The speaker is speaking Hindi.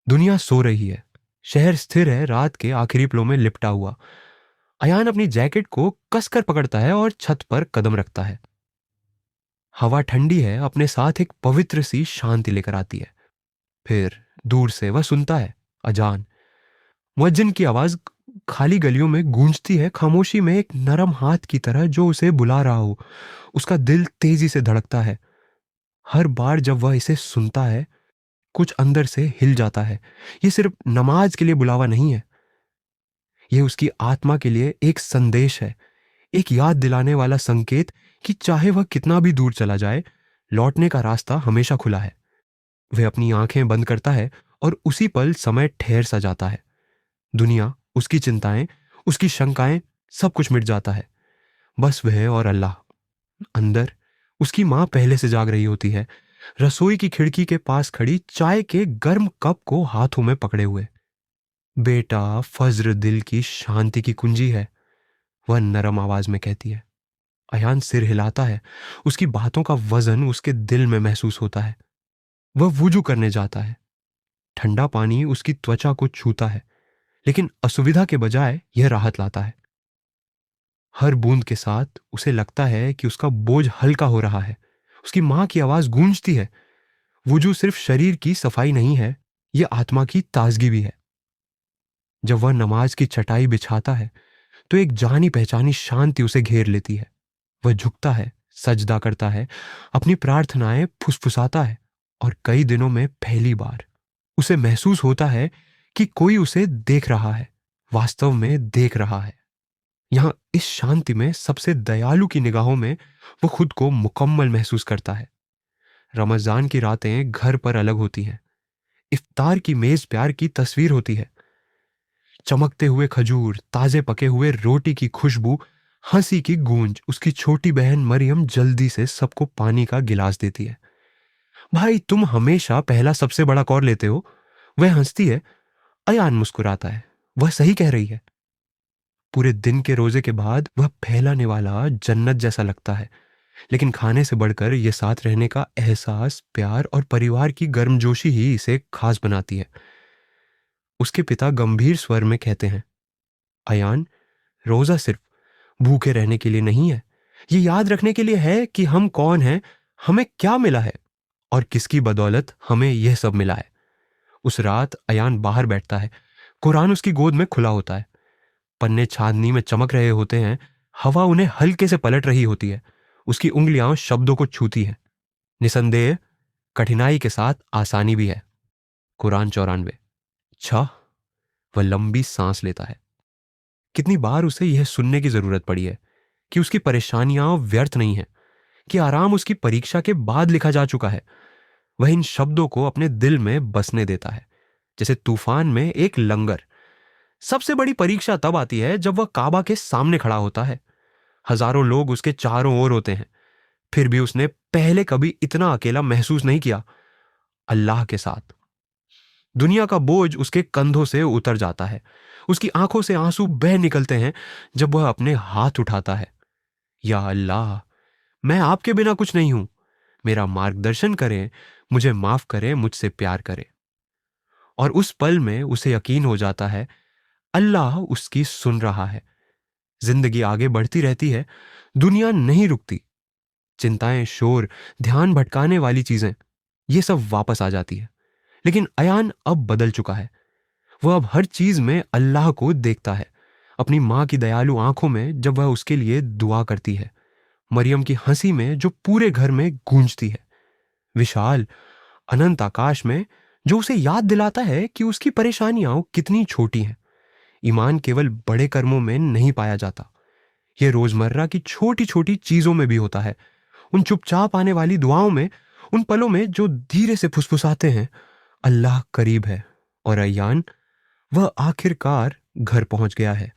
दुनिया सो रही है। शहर स्थिर है, रात के आखिरी पलों में लिपटा हुआ। अयान अपनी जैकेट को कसकर पकड़ता है और छत पर कदम रखता है। हवा ठंडी है, अपने साथ एक पवित्र सी शांति लेकर आती है। फिर दूर से वह सुनता है अजान। मुअज्जिन की आवाज खाली गलियों में गूंजती है, खामोशी में एक नरम हाथ की तरह जो उसे बुला रहा हो। उसका दिल तेजी से धड़कता है। हर बार जब वह इसे सुनता है, कुछ अंदर से हिल जाता है। ये सिर्फ नमाज के लिए बुलावा नहीं है, ये उसकी आत्मा के लिए एक संदेश है, एक याद दिलाने वाला संकेत कि चाहे वह कितना भी दूर चला जाए, लौटने का रास्ता हमेशा खुला है। वह अपनी आंखें बंद करता है और उसी पल समय ठहर सा जाता है। दुनिया, उसकी चिंताएं, उसकी शंकाएं, सब कुछ मिट जाता है। बस वह और अल्लाह। अंदर उसकी माँ पहले से जाग रही होती है, रसोई की खिड़की के पास खड़ी, चाय के गर्म कप को हाथों में पकड़े हुए। बेटा, फज्र दिल की शांति की कुंजी है, वह नरम आवाज में कहती है। अयान सिर हिलाता है। उसकी बातों का वजन उसके दिल में महसूस होता है। वह वुजू करने जाता है। ठंडा पानी उसकी त्वचा को छूता है, लेकिन असुविधा के बजाय यह राहत लाता है। हर बूंद के साथ उसे लगता है कि उसका बोझ हल्का हो रहा है। उसकी मां की आवाज गूंजती है। वुजू सिर्फ शरीर की सफाई नहीं है, यह आत्मा की ताजगी भी है। जब वह नमाज की चटाई बिछाता है, तो एक जानी पहचानी शांति उसे घेर लेती है। वह झुकता है, सजदा करता है, अपनी प्रार्थनाएं फुसफुसाता है, और कई दिनों में पहली बार उसे महसूस होता है कि कोई उसे देख रहा है, वास्तव में देख रहा है। यहां इस शांति में सबसे दयालु की निगाहों में वो खुद को मुकम्मल महसूस करता है। रमजान की रातें घर पर अलग होती हैं। इफ्तार की मेज प्यार की तस्वीर होती है। चमकते हुए खजूर, ताजे पके हुए रोटी की खुशबू, हंसी की गूंज। उसकी छोटी बहन मरियम जल्दी से सबको पानी का गिलास देती है। भाई, तुम हमेशा पहला सबसे बड़ा कौर लेते हो। वह हंसती है। अयान मुस्कुराता है। वह सही कह रही है। पूरे दिन के रोजे के बाद वह पहला निवाला जन्नत जैसा लगता है। लेकिन खाने से बढ़कर यह साथ रहने का एहसास, प्यार और परिवार की गर्मजोशी ही इसे खास बनाती है। उसके पिता गंभीर स्वर में कहते हैं, अयान, रोजा सिर्फ भूखे रहने के लिए नहीं है, ये याद रखने के लिए है कि हम कौन हैं, हमें क्या मिला है और किसकी बदौलत हमें यह सब मिला है। उस रात अयान बाहर बैठता है। कुरान उसकी गोद में खुला होता है। पन्ने चांदनी में चमक रहे होते हैं। हवा उन्हें हल्के से पलट रही होती है। उसकी उंगलियां शब्दों को छूती हैं। निसंदेह कठिनाई के साथ आसानी भी है। कुरान 94। छह। वह लंबी सांस लेता है। कितनी बार उसे यह सुनने की जरूरत पड़ी है कि उसकी परेशानियां व्यर्थ नहीं है, कि आराम उसकी परीक्षा के बाद लिखा जा चुका है। वह इन शब्दों को अपने दिल में बसने देता है, जैसे तूफान में एक लंगर। सबसे बड़ी परीक्षा तब आती है जब वह काबा के सामने खड़ा होता है। हजारों लोग उसके चारों ओर होते हैं, फिर भी उसने पहले कभी इतना अकेला महसूस नहीं किया। अल्लाह के साथ दुनिया का बोझ उसके कंधों से उतर जाता है। उसकी आंखों से आंसू बह निकलते हैं जब वह अपने हाथ उठाता है। या अल्लाह, मैं आपके बिना कुछ नहीं हूं। मेरा मार्गदर्शन करें, मुझे माफ करें, मुझसे प्यार करें। और उस पल में उसे यकीन हो जाता है, अल्लाह उसकी सुन रहा है। जिंदगी आगे बढ़ती रहती है। दुनिया नहीं रुकती। चिंताएं, शोर, ध्यान भटकाने वाली चीजें, ये सब वापस आ जाती है। लेकिन अयान अब बदल चुका है। वह अब हर चीज में अल्लाह को देखता है। अपनी मां की दयालु आंखों में जब वह उसके लिए दुआ करती है, मरियम की हंसी में जो पूरे घर में गूंजती है, विशाल अनंत आकाश में जो उसे याद दिलाता है कि उसकी परेशानियां कितनी छोटी हैं। ईमान केवल बड़े कर्मों में नहीं पाया जाता, यह रोजमर्रा की छोटी छोटी चीजों में भी होता है। उन चुपचाप आने वाली दुआओं में, उन पलों में जो धीरे से फुसफुसाते हैं, अल्लाह करीब है। और अयान, वह आखिरकार घर पहुंच गया है।